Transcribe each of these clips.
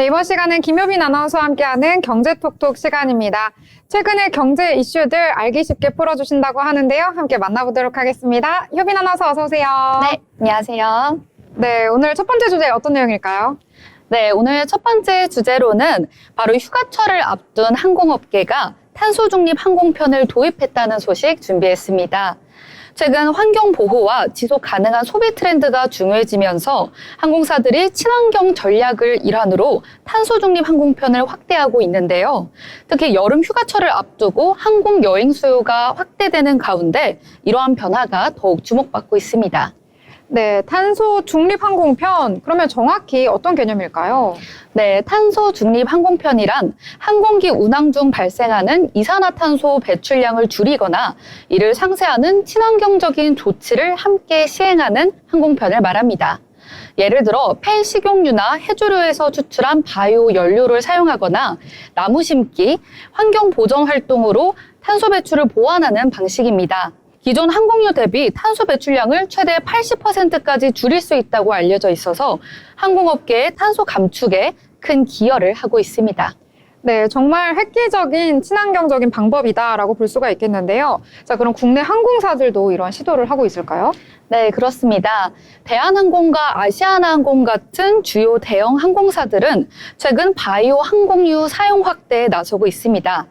네, 이번 시간은 김효빈 아나운서와 함께하는 경제톡톡 시간입니다. 최근의 경제 이슈들 알기 쉽게 풀어주신다고 하는데요. 함께 만나보도록 하겠습니다. 효빈 아나운서 어서 오세요. 네, 안녕하세요. 네, 오늘 첫 번째 주제 어떤 내용일까요? 네, 오늘 첫 번째 주제로는 바로 휴가철을 앞둔 항공업계가 탄소 중립 항공편을 도입했다는 소식 준비했습니다. 최근 환경 보호와 지속 가능한 소비 트렌드가 중요해지면서 항공사들이 친환경 전략을 일환으로 탄소 중립 항공편을 확대하고 있는데요. 특히 여름 휴가철을 앞두고 항공 여행 수요가 확대되는 가운데 이러한 변화가 더욱 주목받고 있습니다. 네, 탄소 중립 항공편, 그러면 정확히 어떤 개념일까요? 네, 탄소 중립 항공편이란 항공기 운항 중 발생하는 이산화탄소 배출량을 줄이거나 이를 상쇄하는 친환경적인 조치를 함께 시행하는 항공편을 말합니다. 예를 들어 폐식용유나 해조류에서 추출한 바이오 연료를 사용하거나 나무 심기, 환경 보전 활동으로 탄소 배출을 보완하는 방식입니다. 기존 항공유 대비 탄소 배출량을 최대 80%까지 줄일 수 있다고 알려져 있어서 항공업계의 탄소 감축에 큰 기여를 하고 있습니다. 네, 정말 획기적인 친환경적인 방법이다라고 볼 수가 있겠는데요. 자, 그럼 국내 항공사들도 이런 시도를 하고 있을까요? 네, 그렇습니다. 대한항공과 아시아나항공 같은 주요 대형 항공사들은 최근 바이오 항공유 사용 확대에 나서고 있습니다.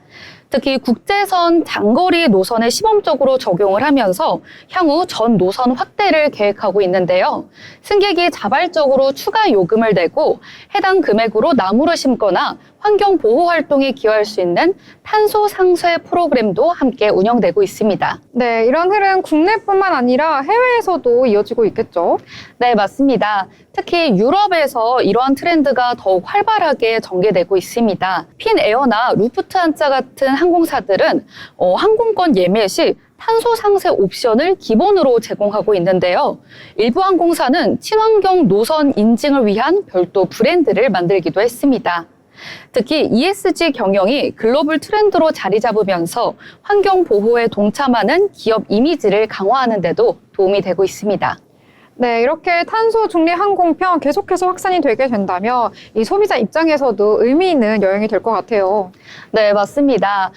특히 국제선 장거리 노선에 시범적으로 적용을 하면서 향후 전 노선 확대를 계획하고 있는데요. 승객이 자발적으로 추가 요금을 내고 해당 금액으로 나무를 심거나 환경 보호 활동에 기여할 수 있는 탄소 상쇄 프로그램도 함께 운영되고 있습니다. 네, 이런 흐름 국내뿐만 아니라 해외에서도 이어지고 있겠죠? 네, 맞습니다. 특히 유럽에서 이러한 트렌드가 더욱 활발하게 전개되고 있습니다. 핀에어나 루프트한자 같은 항공사들은 항공권 예매 시 탄소 상쇄 옵션을 기본으로 제공하고 있는데요. 일부 항공사는 친환경 노선 인증을 위한 별도 브랜드를 만들기도 했습니다. 특히 ESG 경영이 글로벌 트렌드로 자리 잡으면서 환경 보호에 동참하는 기업 이미지를 강화하는 데도 도움이 되고 있습니다. 네, 이렇게 탄소 중립 항공편 계속해서 확산이 되게 된다면 이 소비자 입장에서도 의미 있는 여행이 될 것 같아요. 네, 맞습니다.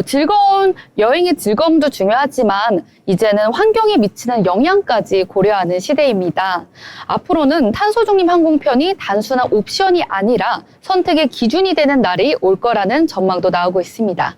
즐거운 여행의 즐거움도 중요하지만 이제는 환경에 미치는 영향까지 고려하는 시대입니다. 앞으로는 탄소 중립 항공편이 단순한 옵션이 아니라 선택의 기준이 되는 날이 올 거라는 전망도 나오고 있습니다.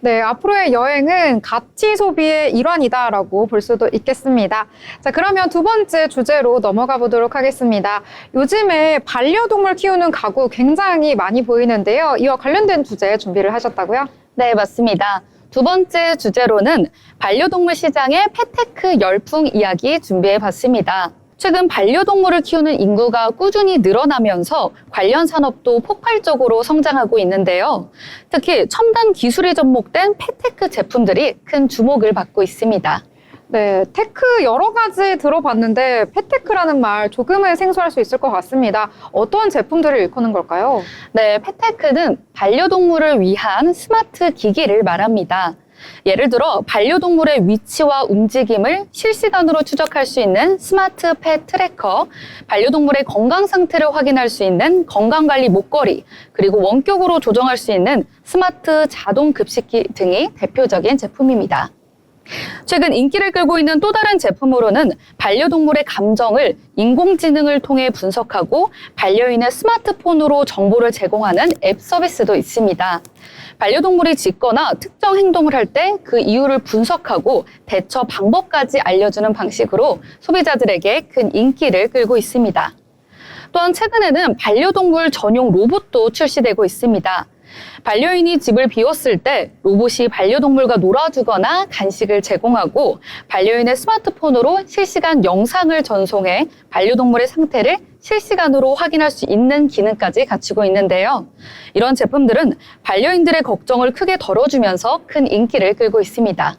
네, 앞으로의 여행은 가치 소비의 일환이다라고 볼 수도 있겠습니다. 자, 그러면 두 번째 주제로 넘어가 보도록 하겠습니다. 요즘에 반려동물 키우는 가구 굉장히 많이 보이는데요. 이와 관련된 주제 준비를 하셨다고요? 네, 맞습니다. 두 번째 주제로는 반려동물 시장의 패테크 열풍 이야기 준비해 봤습니다. 최근 반려동물을 키우는 인구가 꾸준히 늘어나면서 관련 산업도 폭발적으로 성장하고 있는데요. 특히 첨단 기술이 접목된 펫테크 제품들이 큰 주목을 받고 있습니다. 네, 테크 여러 가지 들어봤는데 펫테크라는 말 조금은 생소할 수 있을 것 같습니다. 어떤 제품들을 일컫는 걸까요? 네, 펫테크는 반려동물을 위한 스마트 기기를 말합니다. 예를 들어 반려동물의 위치와 움직임을 실시간으로 추적할 수 있는 스마트 펫 트래커, 반려동물의 건강 상태를 확인할 수 있는 건강관리 목걸이, 그리고 원격으로 조정할 수 있는 스마트 자동 급식기 등이 대표적인 제품입니다. 최근 인기를 끌고 있는 또 다른 제품으로는 반려동물의 감정을 인공지능을 통해 분석하고 반려인의 스마트폰으로 정보를 제공하는 앱 서비스도 있습니다. 반려동물이 짖거나 특정 행동을 할 때 그 이유를 분석하고 대처 방법까지 알려주는 방식으로 소비자들에게 큰 인기를 끌고 있습니다. 또한 최근에는 반려동물 전용 로봇도 출시되고 있습니다. 반려인이 집을 비웠을 때 로봇이 반려동물과 놀아주거나 간식을 제공하고 반려인의 스마트폰으로 실시간 영상을 전송해 반려동물의 상태를 실시간으로 확인할 수 있는 기능까지 갖추고 있는데요. 이런 제품들은 반려인들의 걱정을 크게 덜어주면서 큰 인기를 끌고 있습니다.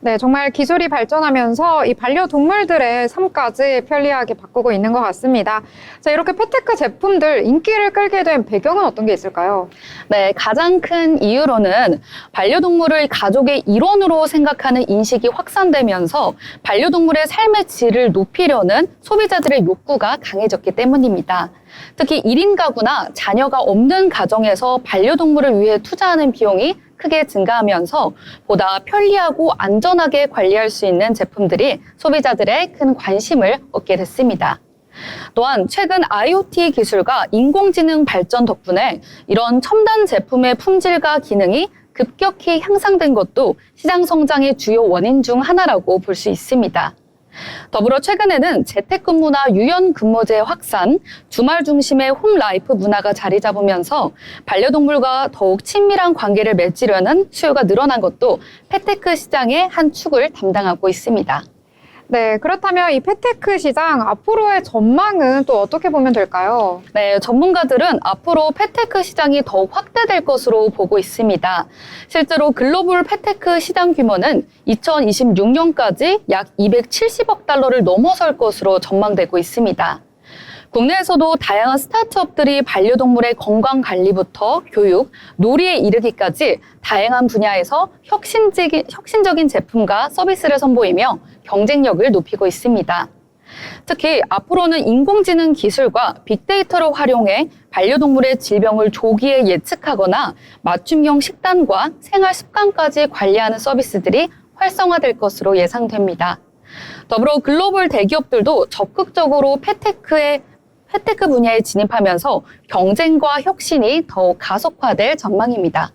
네, 정말 기술이 발전하면서 이 반려동물들의 삶까지 편리하게 바꾸고 있는 것 같습니다. 자, 이렇게 펫테크 제품들 인기를 끌게 된 배경은 어떤 게 있을까요? 네, 가장 큰 이유로는 반려동물을 가족의 일원으로 생각하는 인식이 확산되면서 반려동물의 삶의 질을 높이려는 소비자들의 욕구가 강해졌기 때문입니다. 특히 1인 가구나 자녀가 없는 가정에서 반려동물을 위해 투자하는 비용이 크게 증가하면서 보다 편리하고 안전하게 관리할 수 있는 제품들이 소비자들의 큰 관심을 얻게 됐습니다. 또한 최근 IoT 기술과 인공지능 발전 덕분에 이런 첨단 제품의 품질과 기능이 급격히 향상된 것도 시장 성장의 주요 원인 중 하나라고 볼 수 있습니다. 더불어 최근에는 재택근무나 유연근무제 확산, 주말 중심의 홈라이프 문화가 자리 잡으면서 반려동물과 더욱 친밀한 관계를 맺으려는 수요가 늘어난 것도 펫테크 시장의 한 축을 담당하고 있습니다. 네, 그렇다면 이 펫테크 시장 앞으로의 전망은 또 어떻게 보면 될까요? 네, 전문가들은 앞으로 펫테크 시장이 더욱 확대될 것으로 보고 있습니다. 실제로 글로벌 펫테크 시장 규모는 2026년까지 약 270억 달러를 넘어설 것으로 전망되고 있습니다. 국내에서도 다양한 스타트업들이 반려동물의 건강 관리부터 교육, 놀이에 이르기까지 다양한 분야에서 혁신적인 제품과 서비스를 선보이며 경쟁력을 높이고 있습니다. 특히 앞으로는 인공지능 기술과 빅데이터를 활용해 반려동물의 질병을 조기에 예측하거나 맞춤형 식단과 생활 습관까지 관리하는 서비스들이 활성화될 것으로 예상됩니다. 더불어 글로벌 대기업들도 적극적으로 펫테크 분야에 진입하면서 경쟁과 혁신이 더욱 가속화될 전망입니다.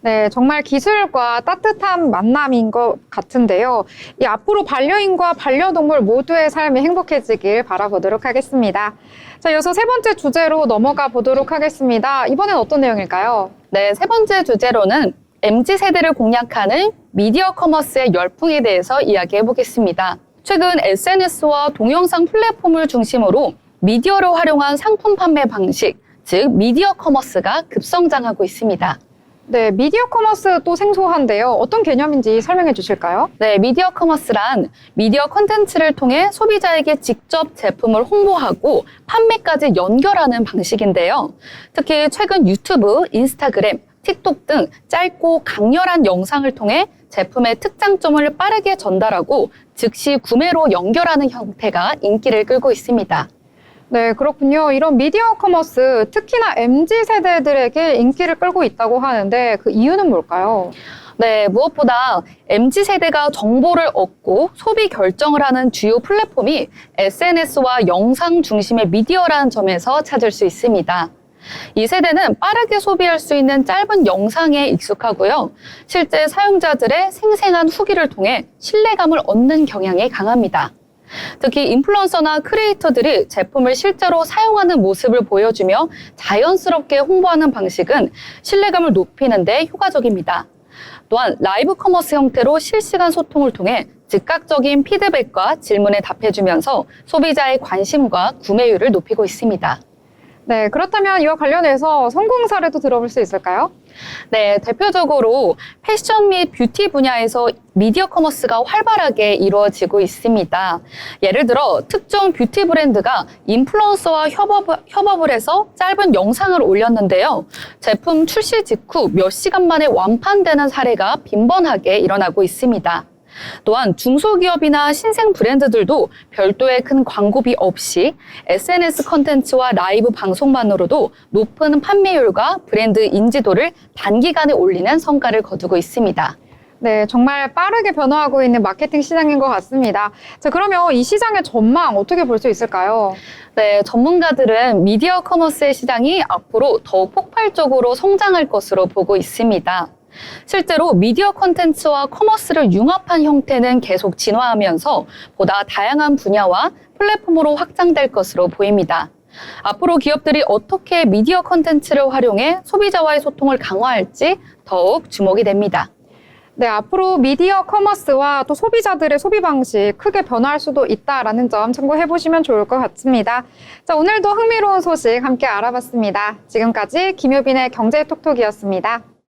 네, 정말 기술과 따뜻한 만남인 것 같은데요. 이 앞으로 반려인과 반려동물 모두의 삶이 행복해지길 바라보도록 하겠습니다. 자, 이어서 세 번째 주제로 넘어가 보도록 하겠습니다. 이번엔 어떤 내용일까요? 네, 세 번째 주제로는 MZ세대를 공략하는 미디어 커머스의 열풍에 대해서 이야기해 보겠습니다. 최근 SNS와 동영상 플랫폼을 중심으로 미디어를 활용한 상품 판매 방식, 즉 미디어 커머스가 급성장하고 있습니다. 네, 미디어 커머스 또 생소한데요. 어떤 개념인지 설명해 주실까요? 네, 미디어 커머스란 미디어 콘텐츠를 통해 소비자에게 직접 제품을 홍보하고 판매까지 연결하는 방식인데요. 특히 최근 유튜브, 인스타그램, 틱톡 등 짧고 강렬한 영상을 통해 제품의 특장점을 빠르게 전달하고 즉시 구매로 연결하는 형태가 인기를 끌고 있습니다. 네, 그렇군요. 이런 미디어 커머스, 특히나 MZ세대들에게 인기를 끌고 있다고 하는데 그 이유는 뭘까요? 네, 무엇보다 MZ세대가 정보를 얻고 소비 결정을 하는 주요 플랫폼이 SNS와 영상 중심의 미디어라는 점에서 찾을 수 있습니다. 이 세대는 빠르게 소비할 수 있는 짧은 영상에 익숙하고요. 실제 사용자들의 생생한 후기를 통해 신뢰감을 얻는 경향이 강합니다. 특히 인플루언서나 크리에이터들이 제품을 실제로 사용하는 모습을 보여주며 자연스럽게 홍보하는 방식은 신뢰감을 높이는 데 효과적입니다. 또한 라이브 커머스 형태로 실시간 소통을 통해 즉각적인 피드백과 질문에 답해주면서 소비자의 관심과 구매율을 높이고 있습니다. 네, 그렇다면 이와 관련해서 성공 사례도 들어볼 수 있을까요? 네, 대표적으로 패션 및 뷰티 분야에서 미디어 커머스가 활발하게 이루어지고 있습니다. 예를 들어 특정 뷰티 브랜드가 인플루언서와 협업을 해서 짧은 영상을 올렸는데요. 제품 출시 직후 몇 시간 만에 완판되는 사례가 빈번하게 일어나고 있습니다. 또한 중소기업이나 신생 브랜드들도 별도의 큰 광고비 없이 SNS 콘텐츠와 라이브 방송만으로도 높은 판매율과 브랜드 인지도를 단기간에 올리는 성과를 거두고 있습니다. 네, 정말 빠르게 변화하고 있는 마케팅 시장인 것 같습니다. 자, 그러면 이 시장의 전망 어떻게 볼 수 있을까요? 네, 전문가들은 미디어 커머스의 시장이 앞으로 더욱 폭발적으로 성장할 것으로 보고 있습니다. 실제로 미디어 콘텐츠와 커머스를 융합한 형태는 계속 진화하면서 보다 다양한 분야와 플랫폼으로 확장될 것으로 보입니다. 앞으로 기업들이 어떻게 미디어 콘텐츠를 활용해 소비자와의 소통을 강화할지 더욱 주목이 됩니다. 네, 앞으로 미디어 커머스와 또 소비자들의 소비 방식 크게 변화할 수도 있다라는 점 참고해 보시면 좋을 것 같습니다. 자, 오늘도 흥미로운 소식 함께 알아봤습니다. 지금까지 김효빈의 경제톡톡이었습니다.